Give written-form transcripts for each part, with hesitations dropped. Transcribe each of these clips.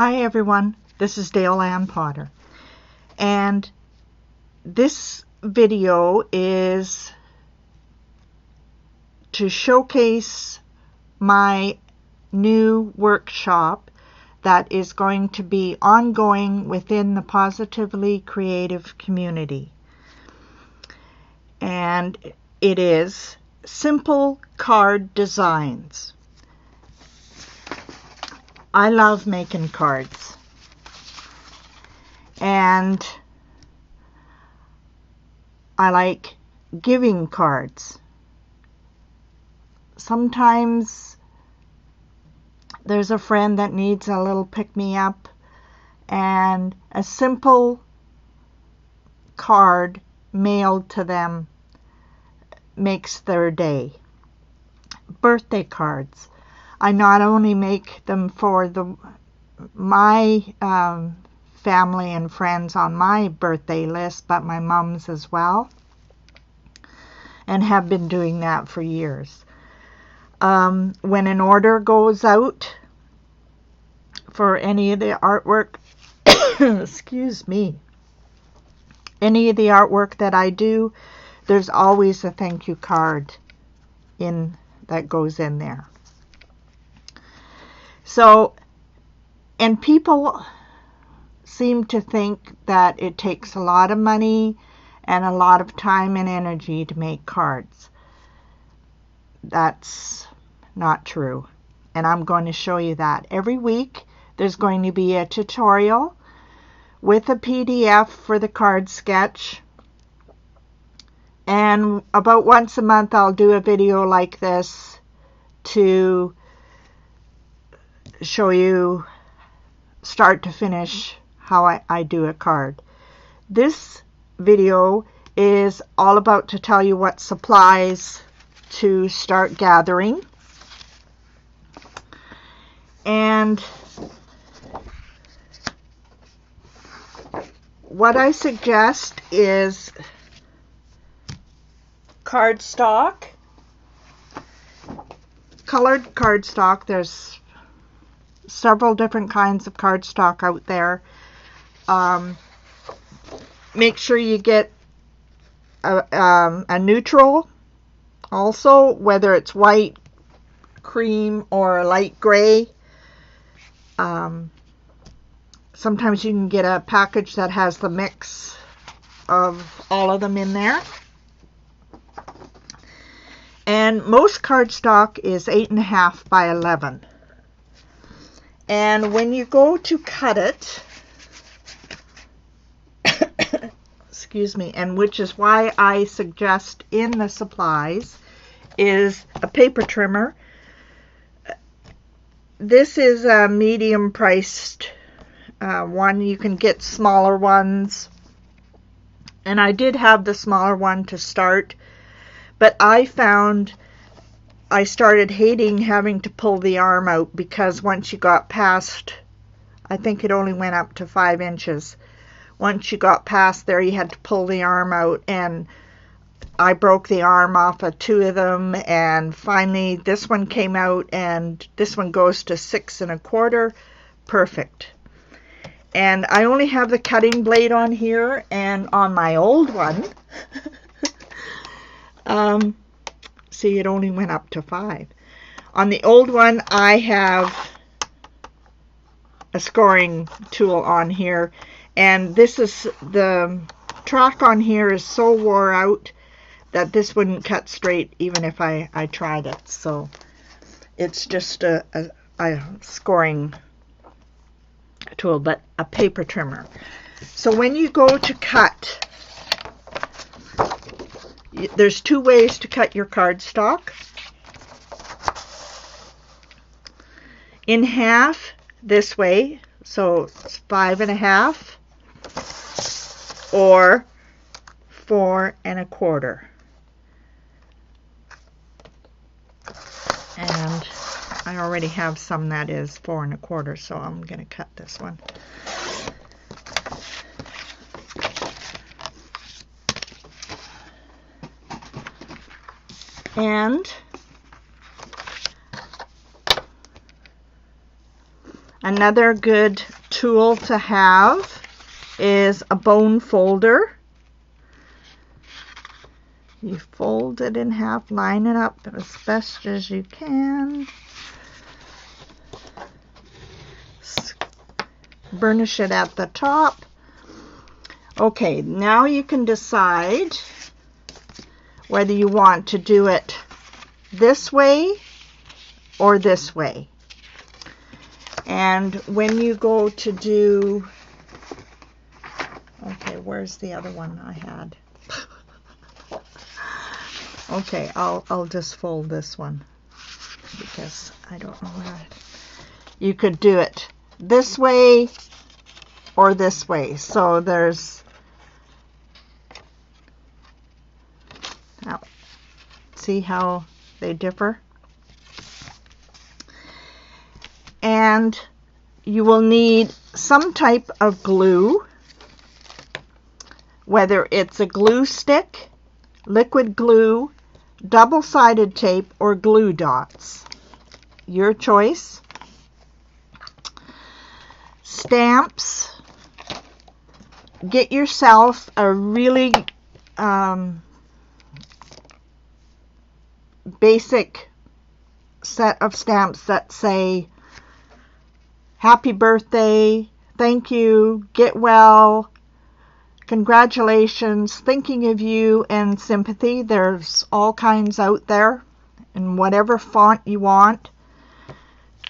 Hi everyone, this is Dale Ann Potter, and this video is to showcase my new workshop that is going to be ongoing within the Positively Creative community. And it is Simple Card Designs. I love making cards, and I like giving cards. Sometimes there's a friend that needs a little pick-me-up, and a simple card mailed to them makes their day. Birthday cards. I not only make them for my family and friends on my birthday list, but my mom's as well, and have been doing that for years. When an order goes out for any of the artwork, excuse me, any of the artwork that I do, there's always a thank you card that goes in there. So, and people seem to think that it takes a lot of money and a lot of time and energy to make cards. That's not true, and I'm going to show you that. Every week there's going to be a tutorial with a PDF for the card sketch, and about once a month I'll do a video like this to show you start to finish how I do a card. This video is all about to tell you what supplies to start gathering, and what I suggest is cardstock, colored cardstock. There's several different kinds of cardstock out there. Make sure you get a neutral also, whether it's white, cream, or light gray. Sometimes you can get a package that has the mix of all of them in there. And most cardstock is 8.5 by 11. And when you go to cut it, excuse me, and which is why I suggest in the supplies is a paper trimmer. This is a medium priced one. You can get smaller ones, and I did have the smaller one to start, but I found I started hating having to pull the arm out, because once you got past, I think it only went up to 5 inches. Once you got past there, you had to pull the arm out, and I broke the arm off of 2 of them, and finally this one came out, and this one goes to 6 1/4. Perfect. And I only have the cutting blade on here, and on my old one, see, it only went up to 5. On the old one, I have a scoring tool on here, and this is, the track on here is so wore out that this wouldn't cut straight even if I tried it. So it's just a scoring tool, but a paper trimmer. So when you go to cut, there's 2 ways to cut your cardstock. In half this way, so it's 5 1/2, or 4 1/4. And I already have some that is 4 1/4, so I'm going to cut this one. And Another good tool to have is a bone folder. You fold it in half, line it up as best as you can. Burnish it at the top. Okay, now you can decide whether you want to do it this way or this way. And when you go to do, okay, where's the other one I had? Okay, I'll just fold this one because I don't know where. You could do it this way or this way. So there's, now, see how they differ? And you will need some type of glue, whether it's a glue stick, liquid glue, double-sided tape, or glue dots. Your choice. Stamps. Get yourself a really basic set of stamps that say happy birthday, thank you, get well, congratulations, thinking of you, and sympathy. There's all kinds out there in whatever font you want.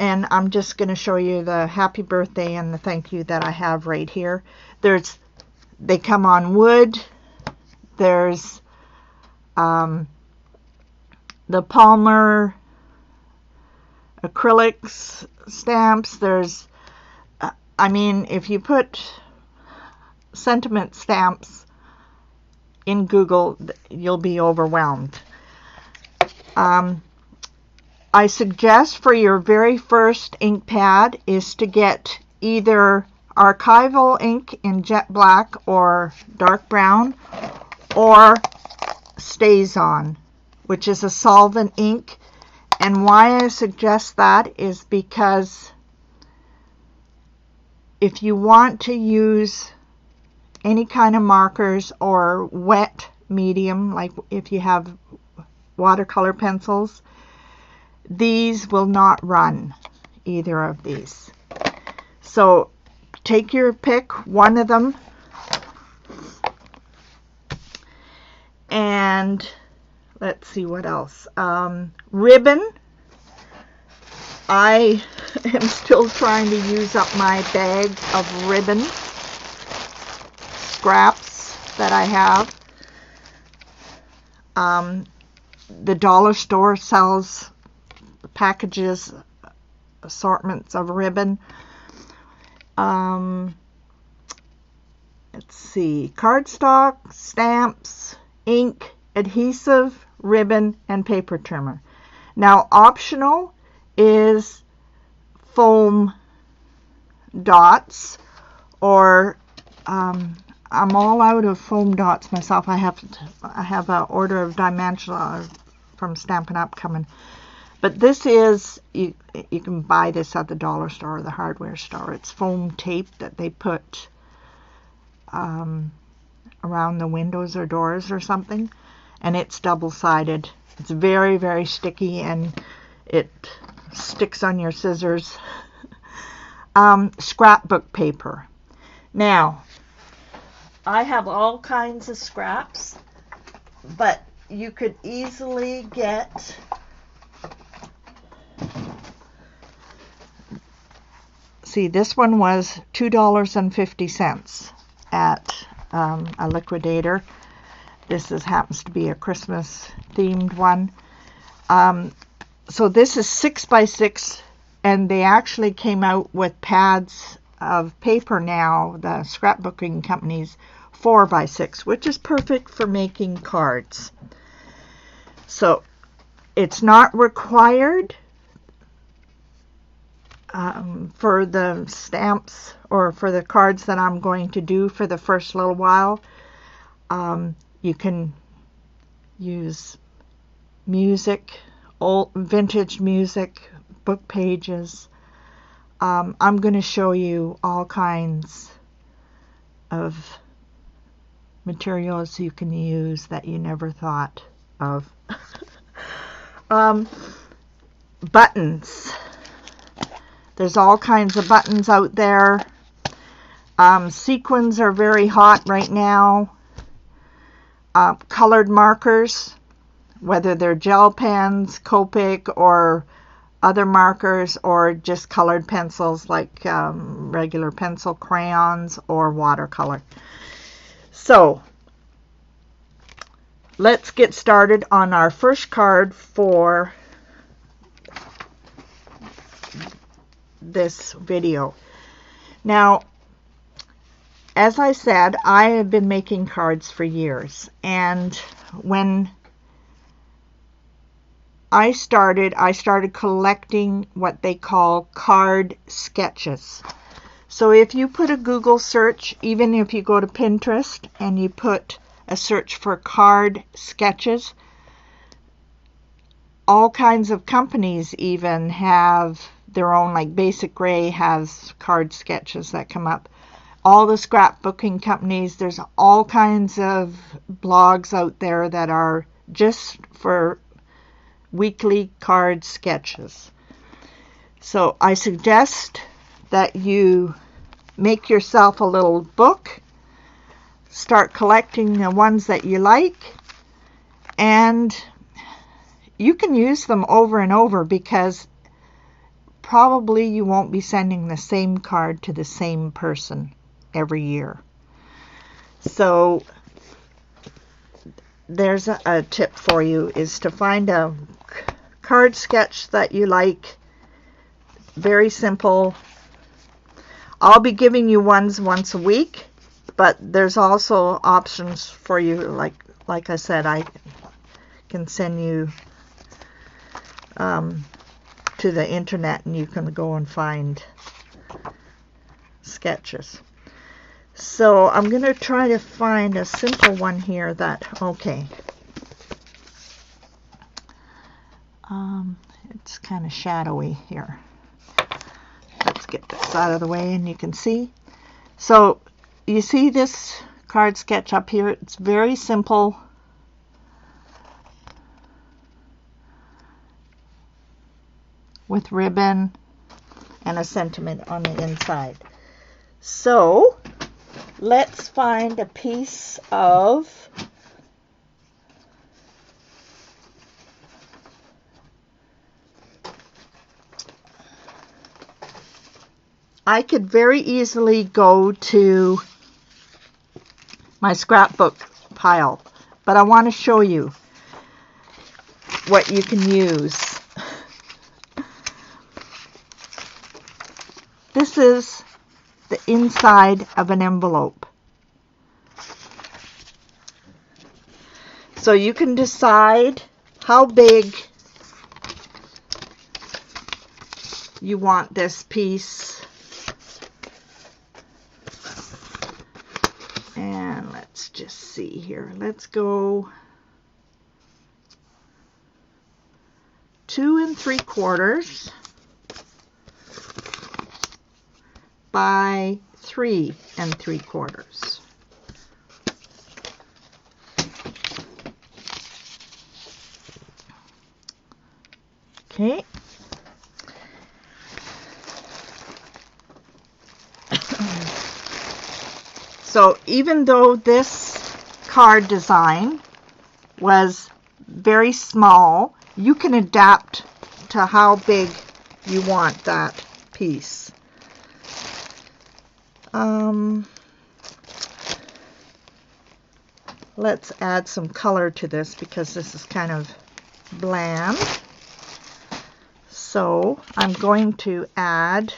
And I'm just going to show you the happy birthday and the thank you that I have right here. They come on wood. There's the Palmer acrylics stamps. There's, I mean, if you put sentiment stamps in Google, you'll be overwhelmed. I suggest for your very first ink pad is to get either archival ink in jet black or dark brown, or StazOn, which is a solvent ink. And why I suggest that is because if you want to use any kind of markers or wet medium, like if you have watercolor pencils, these will not run, either of these. So take your pick, one of them, and let's see what else. Ribbon. I am still trying to use up my bag of ribbon scraps that I have. The dollar store sells packages, assortments of ribbon. Let's see, cardstock, stamps, ink, adhesive, ribbon, and paper trimmer. Now, optional is foam dots, or I'm all out of foam dots myself. I have an order of Dimensional from Stampin' Up! Coming. But this is, you can buy this at the dollar store or the hardware store. It's foam tape that they put around the windows or doors or something. And it's double-sided. It's very, very sticky, and it sticks on your scissors. Scrapbook paper. Now, I have all kinds of scraps, but you could easily get this one was $2.50 at a liquidator. This happens to be a Christmas themed one. So this is 6x6, and they actually came out with pads of paper now, the scrapbooking companies, 4x6, which is perfect for making cards. So it's not required for the stamps or for the cards that I'm going to do for the first little while. You can use music, old vintage music, book pages, I'm going to show you all kinds of materials you can use that you never thought of. Buttons. There's all kinds of buttons out there. Sequins are very hot right now. Colored markers, whether they're gel pens, Copic, or other markers, or just colored pencils like regular pencil, crayons, or watercolor. So let's get started on our first card for this video. Now, as I said, I have been making cards for years, and when I started collecting what they call card sketches. So if you put a Google search, even if you go to Pinterest and you put a search for card sketches, all kinds of companies even have their own, like Basic Gray has card sketches that come up. All the scrapbooking companies, there's all kinds of blogs out there that are just for weekly card sketches. So I suggest that you make yourself a little book, start collecting the ones that you like, and you can use them over and over because probably you won't be sending the same card to the same person every year. So there's a tip for you, is to find a card sketch that you like. Very simple. I'll be giving you ones once a week, but there's also options for you. Like I said, I can send you to the internet and you can go and find sketches. So I'm going to try to find a simple one here that, okay. It's kind of shadowy here. Let's get this out of the way and you can see. So you see this card sketch up here? It's very simple. With ribbon and a sentiment on the inside. So let's find a piece of I could very easily go to my scrapbook pile, but I want to show you what you can use. This is the inside of an envelope. So you can decide how big you want this piece. And let's just see here. Let's go 2 3/4 by 3 3/4. Okay. So even though this card design was very small, you can adapt to how big you want that piece. Let's add some color to this because this is kind of bland. So I'm going to add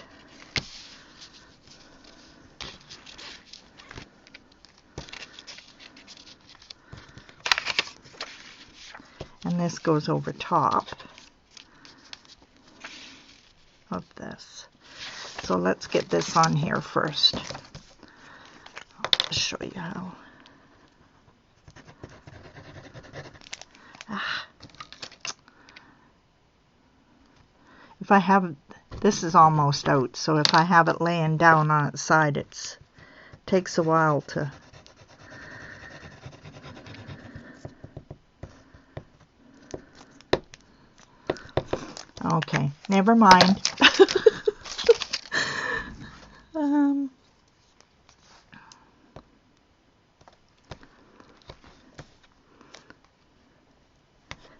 and this goes over top of this. So let's get this on here first. I'll show you how. If I have This is almost out, so if I have it laying down on its side, it takes a while to... Okay, never mind.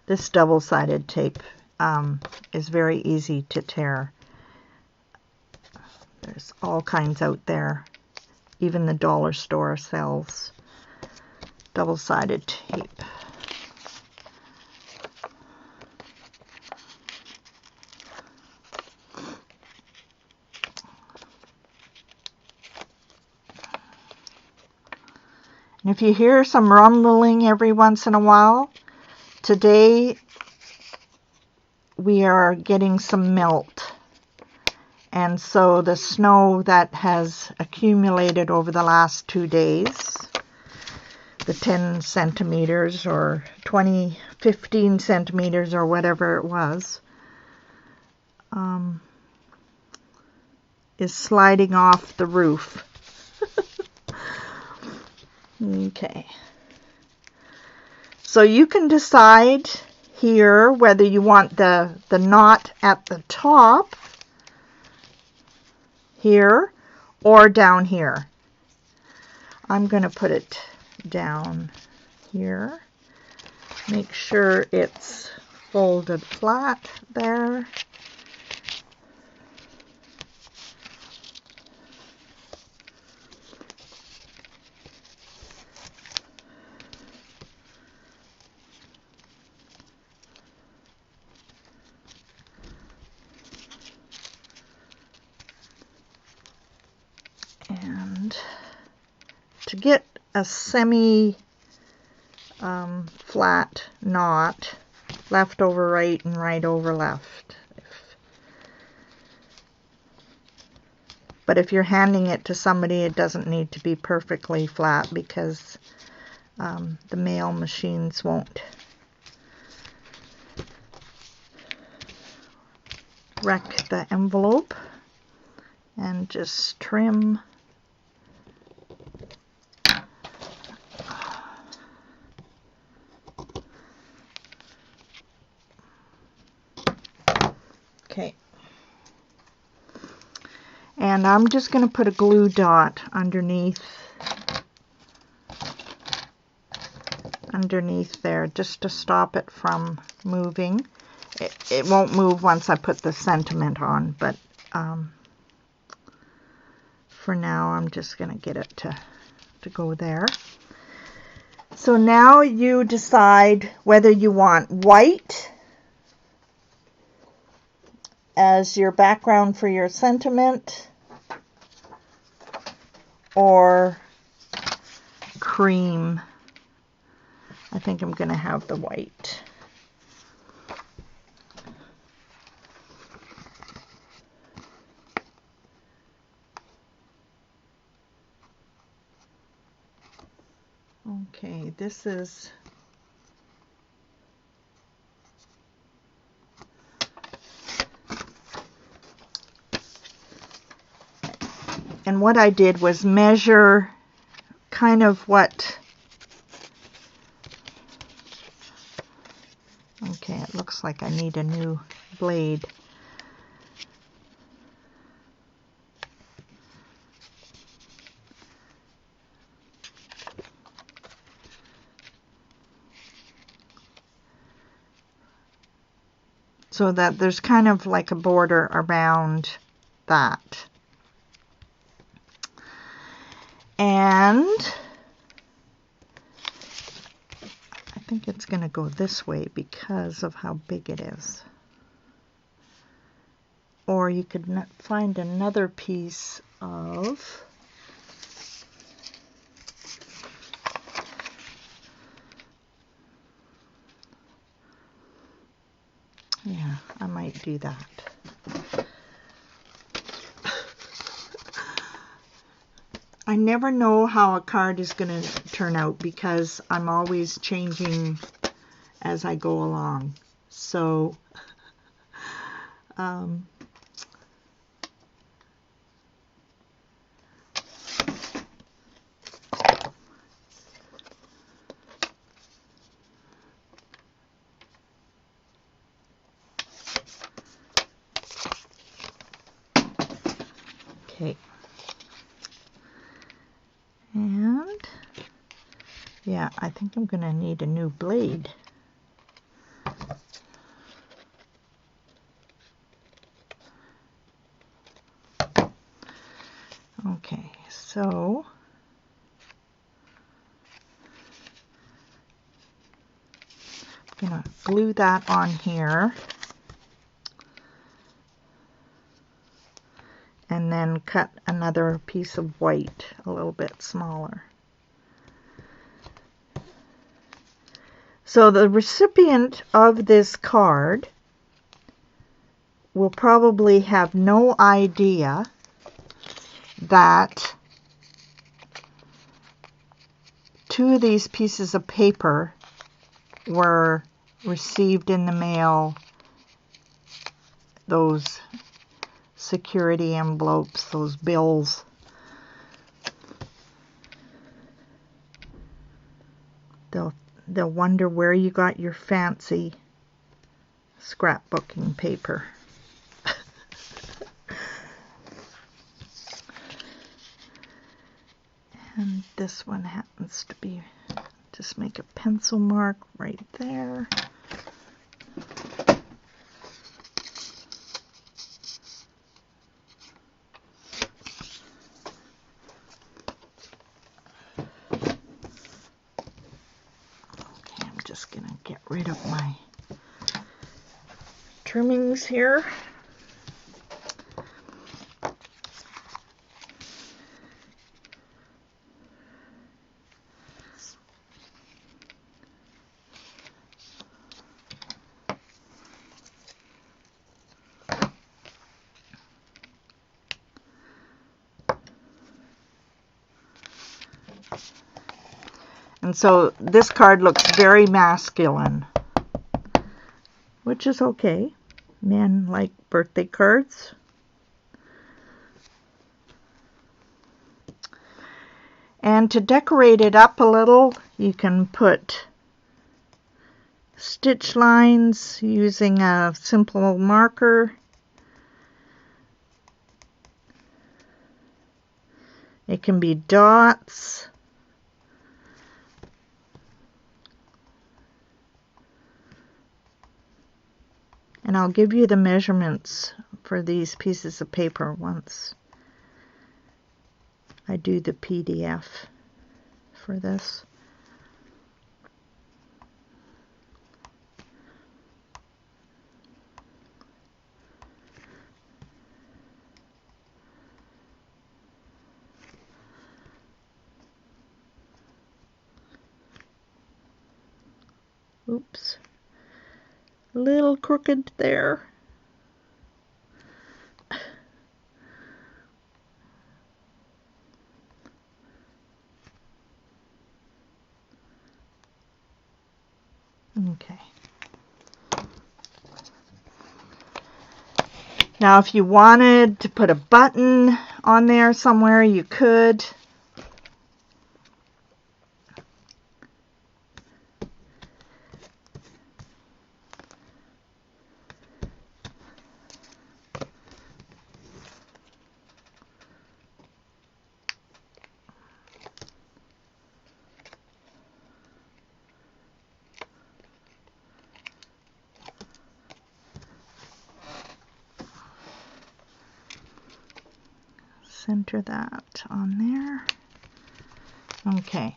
This double-sided tape is very easy to tear. There's all kinds out there. Even the dollar store sells double-sided tape. And if you hear some rumbling every once in a while, today we are getting some melt. And so the snow that has accumulated over the last 2 days, the 10 centimeters or 15 centimeters or whatever it was, is sliding off the roof. Okay. So you can decide here whether you want the knot at the top here or down here. I'm going to put it down here. Make sure it's folded flat there. And to get a semi flat knot, left over right and right over left. But if you're handing it to somebody, it doesn't need to be perfectly flat because the mail machines won't wreck the envelope. And just trim. Okay. And I'm just going to put a glue dot underneath there just to stop it from moving. It won't move once I put the sentiment on, but for now I'm just going to get it to go there. So now you decide whether you want white as your background for your sentiment or cream. I think I'm going to have the white. Okay, this is and what I did was measure kind of what, okay, it looks like I need a new blade. So that there's kind of like a border around that. And I think it's going to go this way because of how big it is. Or you could find another piece of yeah, I might do that. I never know how a card is going to turn out because I'm always changing as I go along. So, Okay. And yeah, I think I'm going to need a new blade. Okay, so I'm going to glue that on here. And then cut another piece of white a little bit smaller. So the recipient of this card will probably have no idea that 2 of these pieces of paper were received in the mail, those security envelopes, those bills. They'll wonder where you got your fancy scrapbooking paper. And this one happens to be, just make a pencil mark right there. Just gonna get rid of my trimmings here. And so this card looks very masculine, which is okay. Men like birthday cards. And to decorate it up a little, you can put stitch lines using a simple marker. It can be dots. And I'll give you the measurements for these pieces of paper once I do the PDF for this. Oops. A little crooked there. Okay. Now if you wanted to put a button on there somewhere, you could. Center that on there. Okay.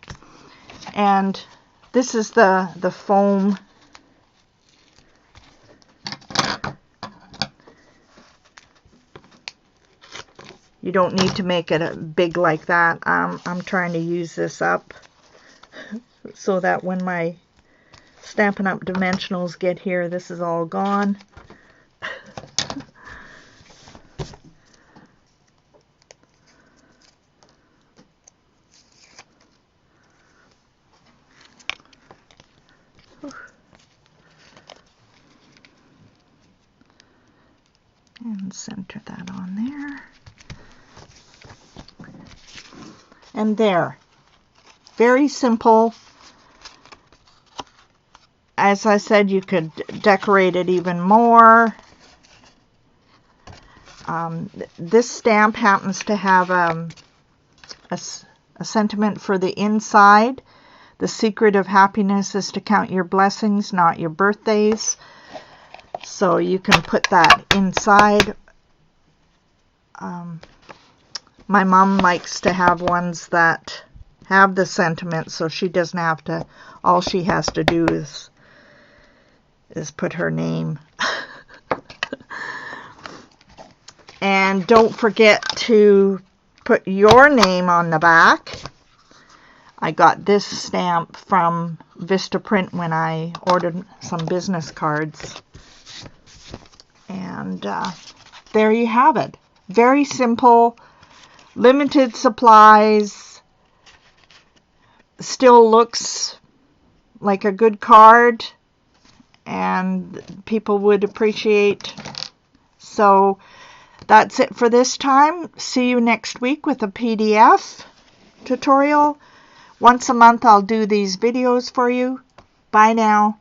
And this is the foam. You don't need to make it big like that. I'm trying to use this up so that when my Stampin' Up! Dimensionals get here, this is all gone. And center that on there. And there. Very simple. As I said, you could decorate it even more. This stamp happens to have a sentiment for the inside. The secret of happiness is to count your blessings, not your birthdays. So you can put that inside. My mom likes to have ones that have the sentiment, so she doesn't have to, all she has to do is put her name. And don't forget to put your name on the back. I got this stamp from Vistaprint when I ordered some business cards. And there you have it. Very simple, limited supplies, still looks like a good card, and people would appreciate. So that's it for this time. See you next week with a PDF tutorial. Once a month I'll do these videos for you. Bye now.